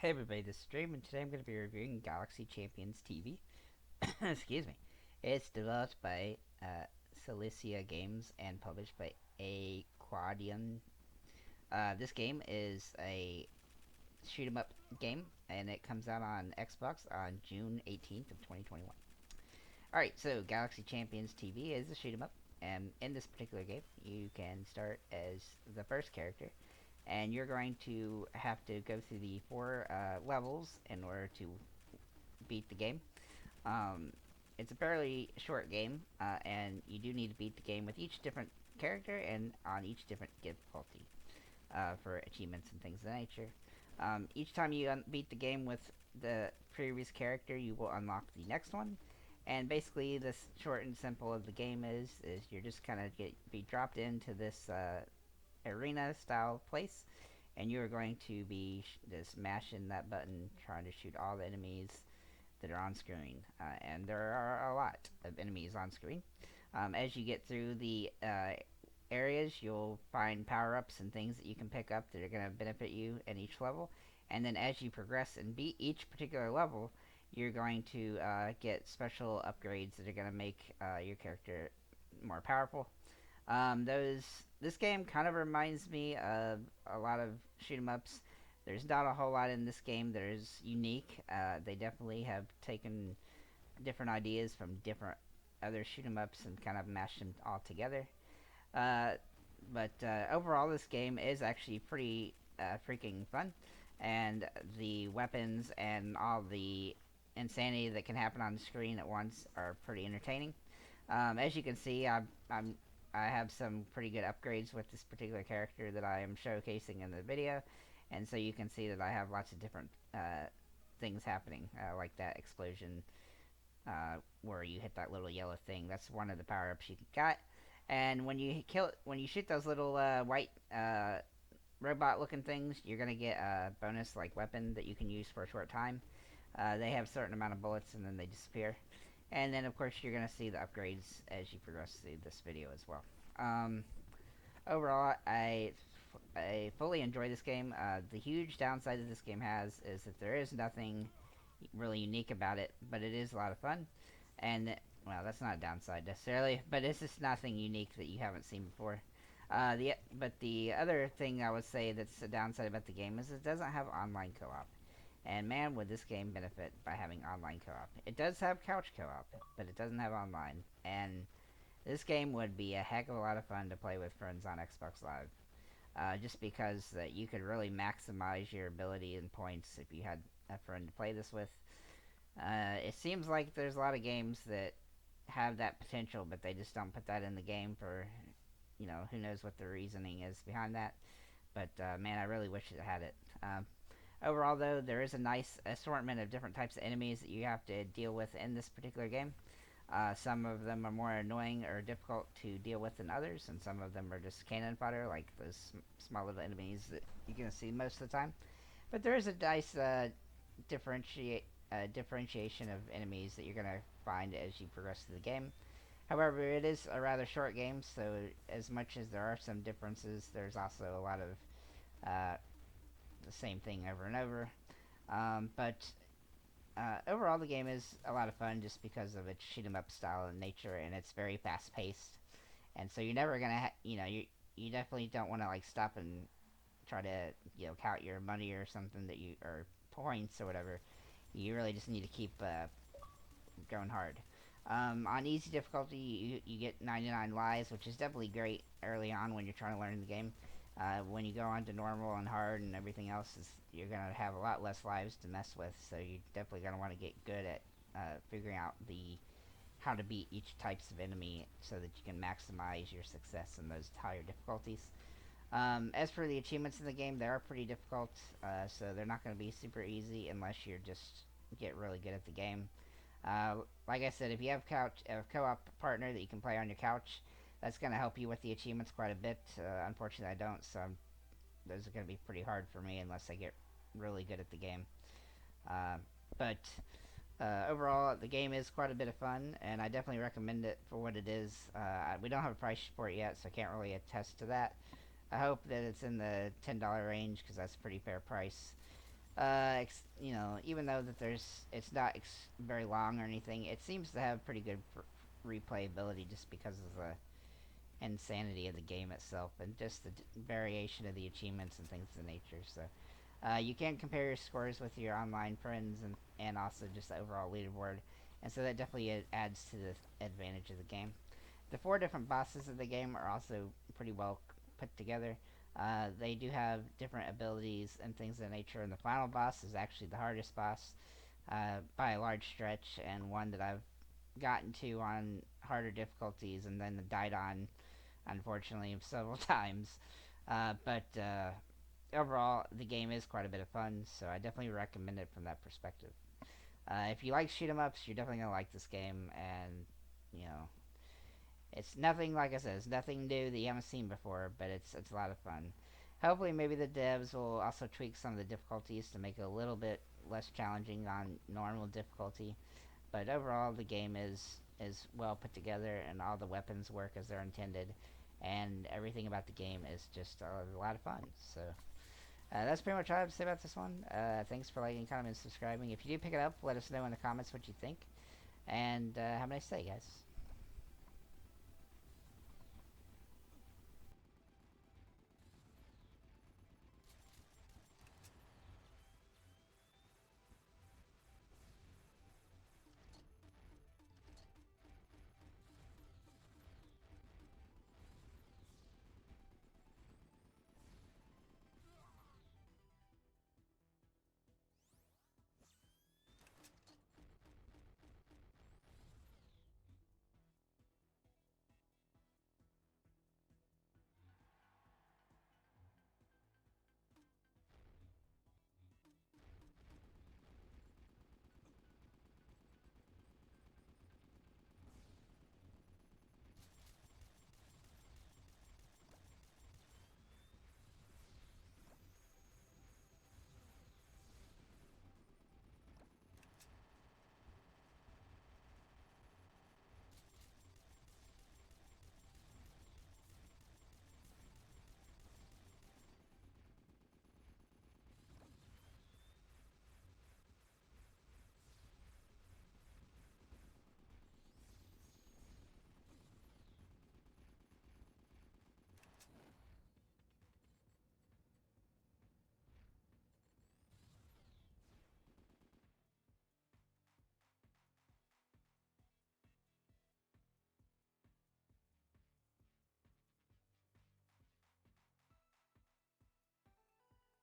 Hey everybody, this is Dream, and today I'm going to be reviewing Galaxy Champions TV. Excuse me. It's developed by Cilicia Games and published by Aquadium. This game is a shoot 'em up game, and it comes out on Xbox on June 18th of 2021. Alright, so Galaxy Champions TV is a shoot 'em up, and in this particular game, you can start as the first character, and you're going to have to go through the four levels in order to beat the game. Um, it's a fairly short game, and you do need to beat the game with each different character and on each different difficulty for achievements and things of that nature. Each time you beat the game with the previous character, you will unlock the next one. And basically, this short and simple of the game is you're just kind of be dropped into this arena style place, and you are going to be just mashing that button, trying to shoot all the enemies that are on screen. And there are a lot of enemies on screen. As you get through the areas, you'll find power ups and things that you can pick up that are going to benefit you in each level. And then as you progress and beat each particular level, you're going to get special upgrades that are going to make your character more powerful. Those This game kind of reminds me of a lot of shoot 'em ups. There's not a whole lot in this game that is unique. They definitely have taken different ideas from different other shoot 'em ups and kind of mashed them all together. Uh, but overall, this game is actually pretty freaking fun, and the weapons and all the insanity that can happen on the screen at once are pretty entertaining. As you can see, I have some pretty good upgrades with this particular character that I am showcasing in the video, and so you can see that I have lots of different things happening, like that explosion where you hit that little yellow thing. That's one of the power ups you got. And when you shoot those little white robot-looking things, you're gonna get a bonus like weapon that you can use for a short time. They have a certain amount of bullets and then they disappear. And then of course you're gonna see the upgrades as you progress through this video as well. Um, Overall, I fully enjoy this game. The huge downside that this game has is that there is nothing really unique about it, but it is a lot of fun. And well, that's not a downside necessarily, but it's just nothing unique that you haven't seen before. But the other thing I would say that's a downside about the game is it doesn't have online co-op. And man, would this game benefit by having online co-op. It does have couch co-op, but it doesn't have online. And this game would be a heck of a lot of fun to play with friends on Xbox Live. Just because you could really maximize your ability and points if you had a friend to play this with. It seems like there's a lot of games that have that potential, but they just don't put that in the game for, who knows what the reasoning is behind that. But man, I really wish it had it. Overall, though, there is a nice assortment of different types of enemies that you have to deal with in this particular game. Some of them are more annoying or difficult to deal with than others, and some of them are just cannon fodder, like those small little enemies that you're going to see most of the time. But there is a nice differentiation of enemies that you're going to find as you progress through the game. However, it is a rather short game, so as much as there are some differences, there's also a lot of the same thing over and over. But overall, the game is a lot of fun just because of its shoot 'em up style and nature, and it's very fast paced. And so you're never gonna, you definitely don't want to like stop and try to count your money or something that you or points or whatever. You really just need to keep going hard. On easy difficulty, you get 99 lives, which is definitely great early on when you're trying to learn the game. When you go on to normal and hard and everything else, you're going to have a lot less lives to mess with, so you're definitely going to want to get good at figuring out how to beat each types of enemy so that you can maximize your success in those higher difficulties. As for the achievements in the game, they are pretty difficult, so they're not going to be super easy unless you just get really good at the game. Like I said, if you have a co-op partner that you can play on your couch, that's going to help you with the achievements quite a bit. Unfortunately, I don't, so those are going to be pretty hard for me unless I get really good at the game. But overall, the game is quite a bit of fun, and I definitely recommend it for what it is. We don't have a price for it yet, so I can't really attest to that. I hope that it's in the $10 range because that's a pretty fair price. Even though that it's not very long or anything, it seems to have pretty good replayability just because of the insanity of the game itself and just the variation of the achievements and things of the nature. So you can compare your scores with your online friends and also just the overall leaderboard, and so that definitely adds to the advantage of the game. The four different bosses of the game are also pretty well put together. They do have different abilities and things of that nature, and the final boss is actually the hardest boss by a large stretch, and one that I've gotten to on harder difficulties and then died on, unfortunately, several times. But overall, the game is quite a bit of fun, so I definitely recommend it from that perspective. If you like shoot 'em ups, you're definitely gonna like this game, and you know, it's nothing like I said, it's nothing new that you haven't seen before, but it's a lot of fun. Hopefully, maybe the devs will also tweak some of the difficulties to make it a little bit less challenging on normal difficulty. But overall, the game is well put together, and all the weapons work as they're intended, and everything about the game is just a lot of fun. So that's pretty much all I have to say about this one. Thanks for liking, commenting, and subscribing. If you do pick it up, let us know in the comments what you think. And have a nice day, guys.